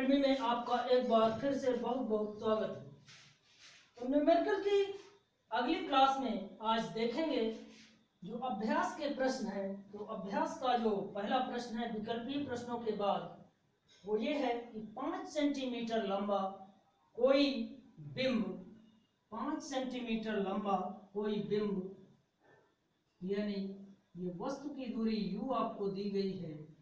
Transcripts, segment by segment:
Academy में आपका एक बार फिर से बहुत बहुत स्वागत है। तो न्यूमेरिकल की अगली क्लास में आज देखेंगे जो अभ्यास के प्रश्न हैं। तो अभ्यास का जो पहला प्रश्न है विकल्पीय प्रश्नों के बाद वो ये है कि 5 सेंटीमीटर लंबा कोई बिंब 5 सेंटीमीटर लंबा कोई बिंब यानी ये वस्तु की दूरी u आपको दी गई है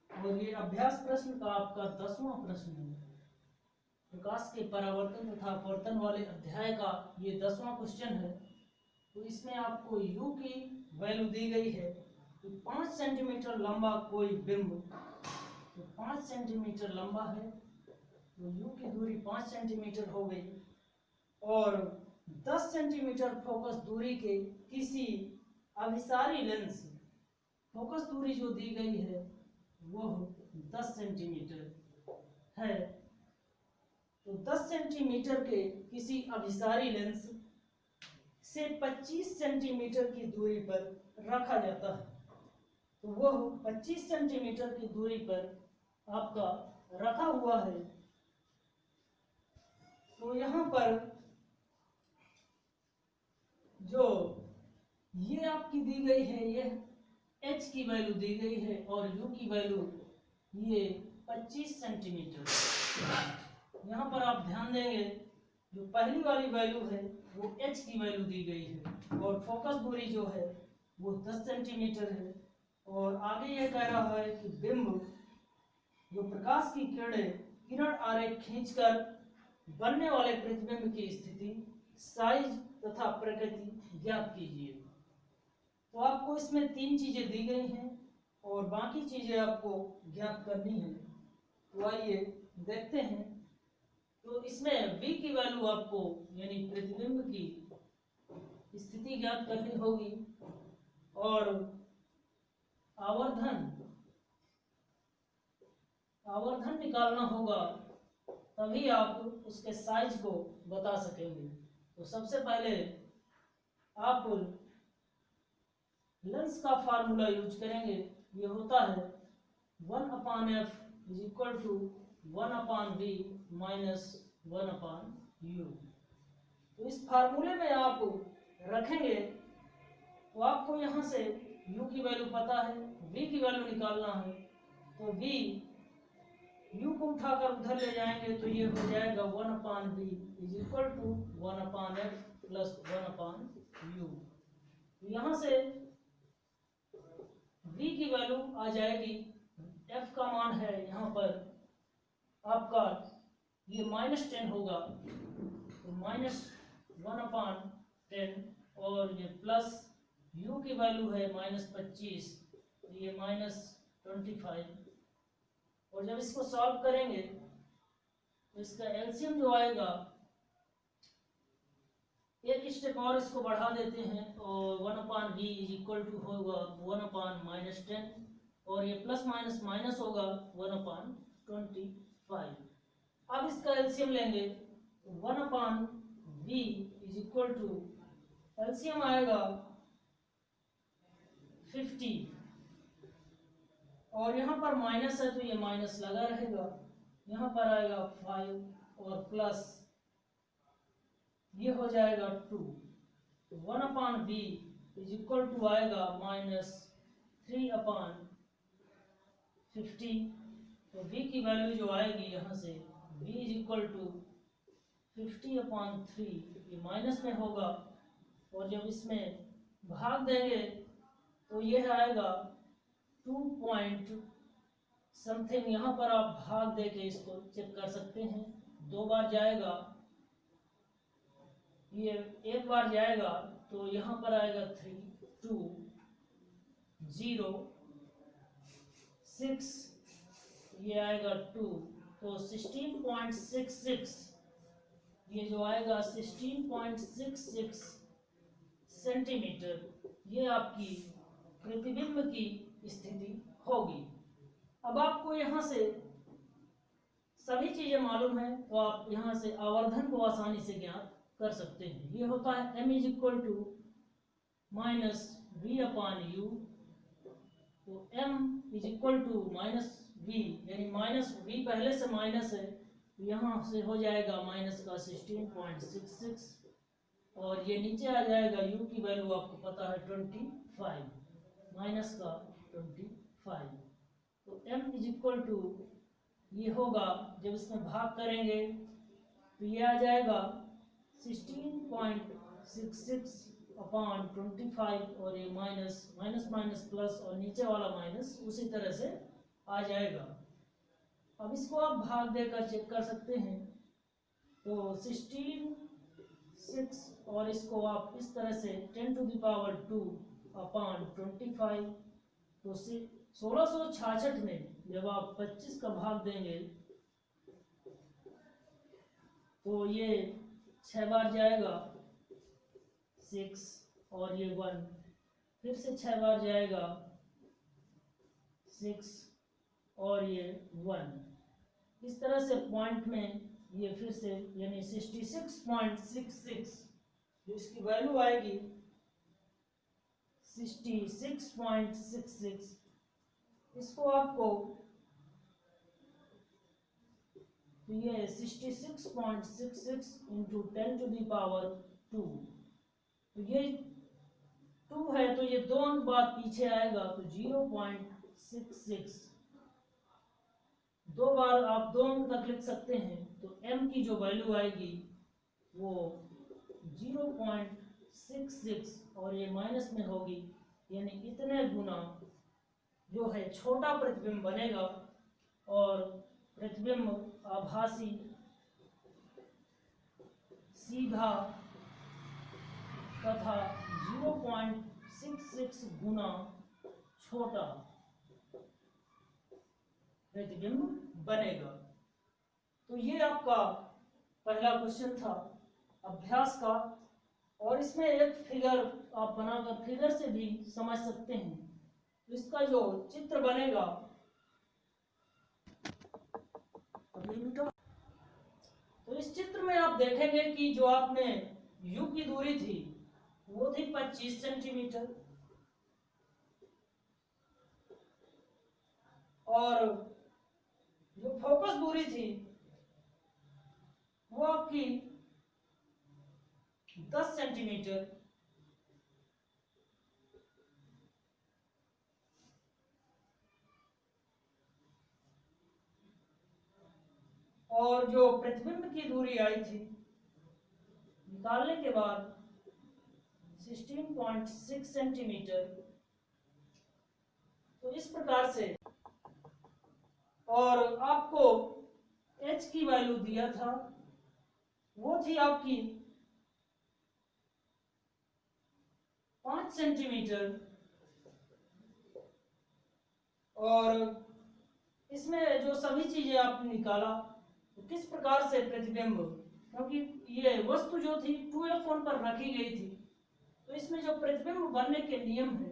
और ये अभ्यास प्रश्न का आपका 10वां प्रश्न है। प्रकाश के परावर्तन तथा अपवर्तन वाले अध्याय का ये 10वां क्वेश्चन है। तो इसमें आपको u की वैल्यू दी गई है कि 5 सेंटीमीटर लंबा कोई बिंब, तो 5 सेंटीमीटर लंबा है तो u की दूरी 5 सेंटीमीटर हो गई और 10 सेंटीमीटर फोकस दूरी के किसी अभिसारी लेंस, फोकस दूरी जो दी गई है वह 10 सेंटीमीटर है। तो 10 सेंटीमीटर के किसी अभिसारी लेंस से 25 सेंटीमीटर की दूरी पर रखा जाता है। तो वह 25 सेंटीमीटर की दूरी पर आपका रखा हुआ है। तो यहाँ पर जो ये आपकी दी गई है ये h की वैल्यू दी गई है और u की वैल्यू ये 25 सेंटीमीटर। यहाँ पर आप ध्यान देंगे जो पहली वाली वैल्यू है वो h की वैल्यू दी गई है और फोकस दूरी जो है वो 10 सेंटीमीटर है। और आगे ये कह रहा है कि बिंब जो प्रकाश की किरण आरेख खींचकर बनने वाले प्रतिबिंब की स्थिति, साइज तथा प्रकृति ज्ञात कीजिए। तो आपको इसमें 3 चीजें दी गई हैं और बाकी चीजें आपको ज्ञात करनी है। तो आइए देखते हैं। तो इसमें v की वैल्यू आपको यानी प्रतिबिंब की स्थिति ज्ञात करनी होगी और आवर्धन निकालना होगा, तभी आप उसके साइज को बता सकेंगे। तो सबसे पहले आप लेंस का फार्मूला यूज करेंगे। ये होता है 1/f is equal to 1/v minus 1/u। तो इस फार्मूले में आप रखेंगे तो आपको यहाँ से u की वैल्यू पता है, v की वैल्यू निकालना है। तो v u को उठाकर उधर ले जाएंगे तो ये हो जाएगा 1/v is equal to 1/f plus 1/u। यहाँ से v की वैल्यू आ जाएगी, f का मान है यहाँ पर आपका ये -10 होगा तो -1/10 और ये प्लस u की वैल्यू है -25 तो ये -25। और जब इसको सॉल्व करेंगे तो इसका एलसीएम जो आएगा, एक स्टेप और इसको बढ़ा देते हैं और 1/v इज इक्वल टू होगा 1/-10 और ये प्लस माइनस माइनस होगा 1/25। अब इसका एलसीएम लेंगे तो 1/v is equal to LCM आएगा 50 और यहाँ पर माइनस है तो ये माइनस लगा रहेगा, यहाँ पर आएगा 5 और प्लस ये हो जाएगा 2। 1/v इज इक्वल टू आएगा -3/50। तो v की वैल्यू जो आएगी यहाँ से v इज इक्वल टू 50/3, ये माइनस में होगा और जब इसमें भाग देंगे तो यह आएगा 2 पॉइंट समथिंग। यहाँ पर आप भाग दे के इसको चेक कर सकते हैं। 2 बार जाएगा, ये 1 बार जाएगा तो यहाँ पर आएगा 3 2 0 6, ये आएगा 2 तो 16.66, ये जो आएगा 16.66 सेंटीमीटर, ये आपकी प्रतिबिंब की स्थिति होगी। अब आपको यहाँ से सभी चीजें मालूम है तो आप यहाँ से आवर्धन को आसानी से ज्ञात कर सकते हैं। ये होता है m is equal to -v/u। तो m is equal to v, यानी माइनस v पहले से माइनस है, यहाँ से हो जाएगा माइनस का 16.66, और ये नीचे आ जाएगा u की वैल्यू आपको पता है 25, माइनस का 25। तो m इज इक्वल टू, ये होगा जब इसमें भाग करेंगे तो ये आ जाएगा 16.66 अपॉन 25, और ये माइनस माइनस माइनस प्लस और नीचे वाला माइनस उसी तरह से आ जाएगा। अब इसको आप भाग देकर चेक कर सकते हैं। तो 16 और इसको आप इस तरह से 10 टू द पावर 2 अपॉन 25, तो 1666 में जब आप 25 का भाग देंगे तो ये 6 बार जाएगा 6, और ये 1 फिर से 6 बार जाएगा 6, और ये 1, इस तरह से पॉइंट में ये फिर से यानी 66.66 जो इसकी वैल्यू आएगी 66.66, इसको आपको, तो ये 66.66 इंटू 10 टू द पावर 2, तो ये 2 है तो ये 2 अंक बाद पीछे आएगा तो 0.66, 2 बार आप 2 अंक तक लिख सकते हैं। तो m की जो वैल्यू आएगी वो 0.66 और ये माइनस में होगी, यानी इतने गुना जो है छोटा प्रतिबिंब बनेगा, और प्रतिबिंब आभासी सीधा तथा 0.66 गुना छोटा प्रतिबिंब बनेगा। तो ये आपका पहला क्वेश्चन था अभ्यास का, और इसमें एक फिगर आप बनाकर फिगर से भी समझ सकते हैं। तो इसका जो चित्र बनेगा, तो इस चित्र में आप देखेंगे कि जो आपने u की दूरी थी वो थी 25 सेंटीमीटर, और जो फोकस दूरी थी वो आपकी 10 सेंटीमीटर, और जो प्रतिबिंब की दूरी आई थी निकालने के बाद 16.6 सेंटीमीटर। तो इस प्रकार से, और आपको h की वैल्यू दिया था वो थी आपकी 5 सेंटीमीटर, और इसमें जो सभी चीजें आपने निकाला तो किस प्रकार से प्रतिबिंब, क्योंकि ये वस्तु जो थी 2f1 पर रखी गई थी, तो इसमें जो प्रतिबिंब बनने के नियम है,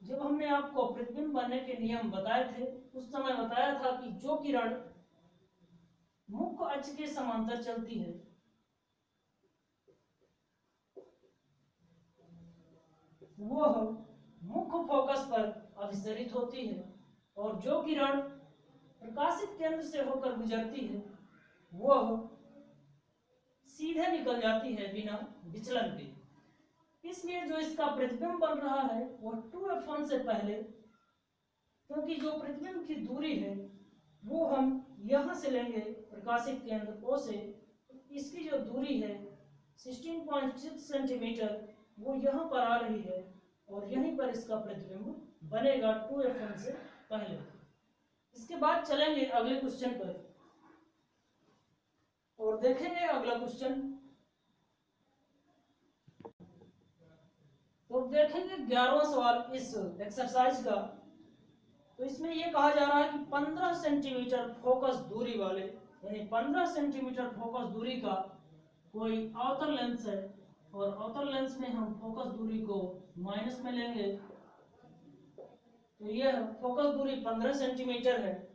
जब हमने आपको प्रतिबिंब बनने के नियम बताए थे उस समय बताया था कि जो किरण मुख्य अक्ष के समांतर चलती है वह मुख्य फोकस पर अभिसरित होती है, और जो किरण प्रकाशित केंद्र से होकर गुजरती है वह सीधे निकल जाती है बिना विचलन के। इसलिए जो इसका प्रतिबिंब बन रहा है वह 2f1 से पहले, क्योंकि जो प्रतिबिंब की दूरी है वो हम यहां से लेंगे प्रकाशित केंद्र O से, इसकी जो दूरी है 16.6 सेंटीमीटर वो यहाँ पर आ रही है, और यहीं पर इसका प्रतिबिंब बनेगा 2f1 से पहले। इसके बाद चलेंगे अगले क्वेश्चन पर और देखेंगे अगला क्वेश्चन। तो देखेंगे 11वां सवाल इस एक्सरसाइज का। तो इसमें यह कहा जा रहा है कि 15 सेंटीमीटर फोकस दूरी वाले, यानी 15 सेंटीमीटर फोकस दूरी का कोई अवतल लेंस है, और अवतल लेंस में हम फोकस दूरी को माइनस में लेंगे। तो यह फोकस दूरी 15 सेंटीमीटर है,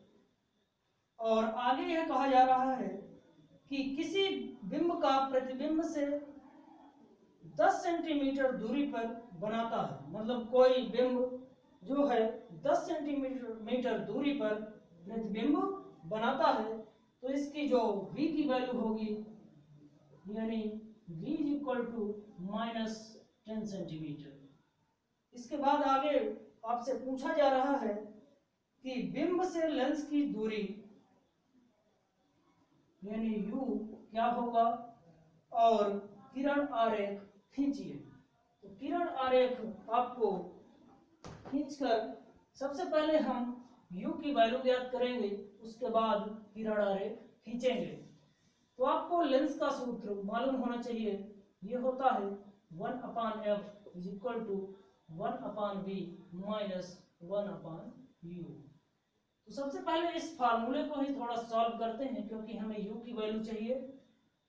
और आगे यह कहा जा रहा है कि किसी बिंब का प्रतिबिंब से 10 सेंटीमीटर दूरी पर बनाता है। मतलब कोई बिंब जो है 10 सेंटीमीटर दूरी पर प्रतिबिंब बनाता है, तो इसकी जो v की वैल्यू होगी यानी v is equal to -10 centimetre. इसके बाद आगे आपसे पूछा जा रहा है कि बिंब से लेंस की दूरी यानी u क्या होगा और किरण आरेख खींचिए। तो किरण आरेख आपको खींचकर सबसे पहले हम u की वैल्यू ज्ञात करेंगे, उसके बाद किरण आरेख खींचेंगे। तो आपको लेंस का सूत्र मालूम होना चाहिए, ये होता है 1/f is equal to 1/v minus 1/u। तो सबसे पहले इस फार्मूले को ही थोड़ा सॉल्व करते हैं, क्योंकि हमें u की वैल्यू चाहिए।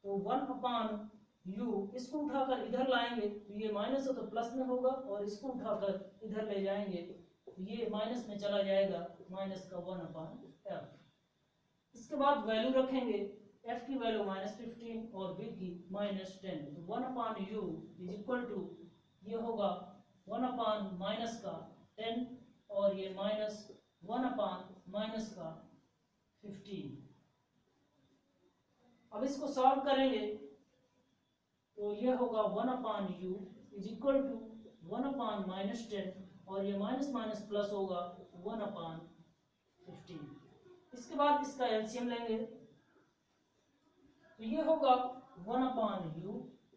तो 1/u इसको उठाकर इधर लाएंगे तो ये माइनस है तो प्लस में होगा, और इसको उठाकर इधर ले जाएंगे तो ये माइनस में चला जाएगा, माइनस का 1/f। इसके बाद वैल्यू रखेंगे, f की वैल्यू -15 और v की -10। तो 1/u इज इक्वल टू ये होगा 1/ माइनस का 10 और ये माइनस 1/ माइनस का 15। अब इसको सॉल्व करेंगे तो ये होगा 1/u इज इक्वल टू 1/-10 और ये माइनस माइनस प्लस होगा 1/15। इसके बाद इसका एलसीएम लेंगे तो ये होगा 1/u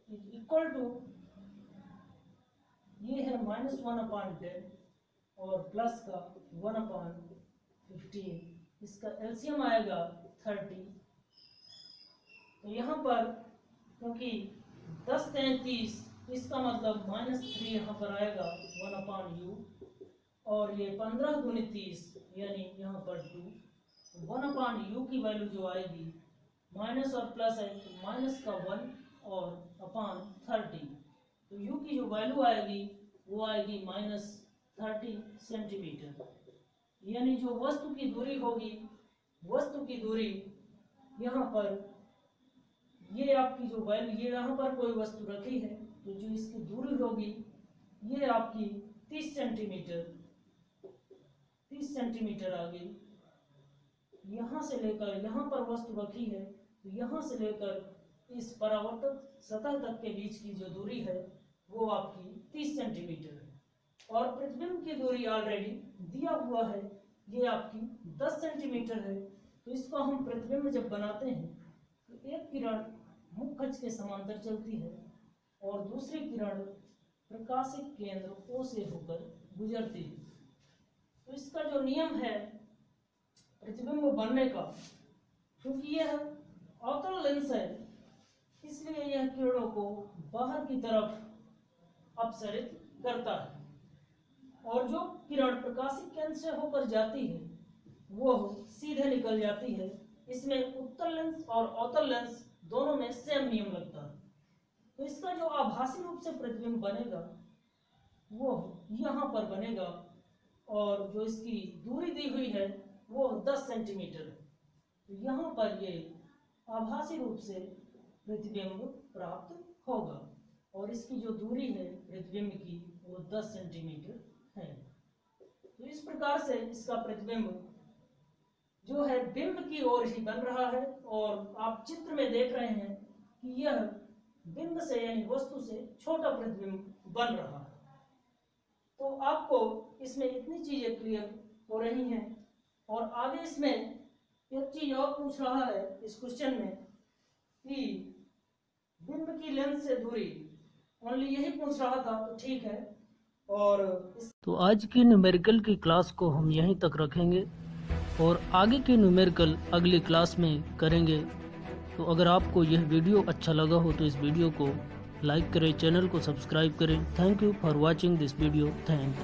इज इक्वल टू ये है -1/10 और प्लस का 1/15। इसका एलसीएम आएगा 30। तो यहाँ पर क्योंकि 10 × 30 इसका मतलब -3 यहाँ पर आएगा 1/u, और ये 15 × 30 यानी यहाँ पर 2। 1/u की वैल्यू जो आएगी, माइनस और प्लस है तो माइनस का 1 और /30। तो u की जो वैल्यू आएगी वो आएगी -30 सेंटीमीटर। यानी जो वस्तु की दूरी होगी, वस्तु की दूरी यहाँ पर ये आपकी जो वैल्यू, ये यहाँ पर कोई वस्तु रखी है तो जो इसकी दूरी होगी ये आपकी 30 सेंटीमीटर आ गई। यहाँ से लेकर यहाँ पर वस्तु रखी है तो यहाँ से लेकर इस परावर्तक सतह तक के बीच की जो दूरी है वो आपकी 30 सेंटीमीटर है। और प्रतिबिंब की दूरी ऑलरेडी दिया हुआ है, ये आपकी 10 सेंटीमीटर है। तो इसको हम प्रतिबिंब जब बनाते हैं तो एक किरण मुख्य अक्ष के समांतर चलती है और दूसरी किरण प्रकाशिक केंद्र O से होकर गुजरती है। तो इसका जो नियम है प्रतिबिंब बनने का, क्योंकि यह अवतल लेंस है इसलिए यह किरणों को बाहर की तरफ अपसरित करता है, और जो किरण प्रकाशिक केंद्र से होकर जाती है वो सीधे निकल जाती है। इसमें उत्तल लेंस और अवतल लेंस दोनों में सेम नियम लगता है। तो इसका जो आभासी रूप से प्रतिबिंब बनेगा वो यहाँ पर बनेगा, और जो इसकी दूरी दी हुई है वो 10 सेंटीमीटर है। तो यहाँ पर ये आभासी रूप से प्रतिबिंब प्राप्त होगा, और इसकी जो दूरी है प्रतिबिंब की वो 10 सेंटीमीटर है। तो इस प्रकार से इसका प्रतिबिंब जो है बिंब की ओर ही बन रहा है, और आप चित्र में देख रहे हैं कि यह बिंब से यानी वस्तु से छोटा प्रतिबिंब बन रहा है। तो आपको इसमें इतनी चीजें क्लियर हो रही हैं, और आगे इसमें एक चीज और पूछ रहा है इस क्वेश्चन में कि बिंब की लेंस से दूरी, ओनली यही पूछ रहा था तो ठीक है। और तो आज की न्यूमेरिकल की क्लास को हम यहीं तक रखेंगे और आगे की न्यूमेरिकल अगली क्लास में करेंगे। तो अगर आपको यह वीडियो अच्छा लगा हो तो इस वीडियो को लाइक करें, चैनल को सब्सक्राइब करें। Thank you for watching this video. Thank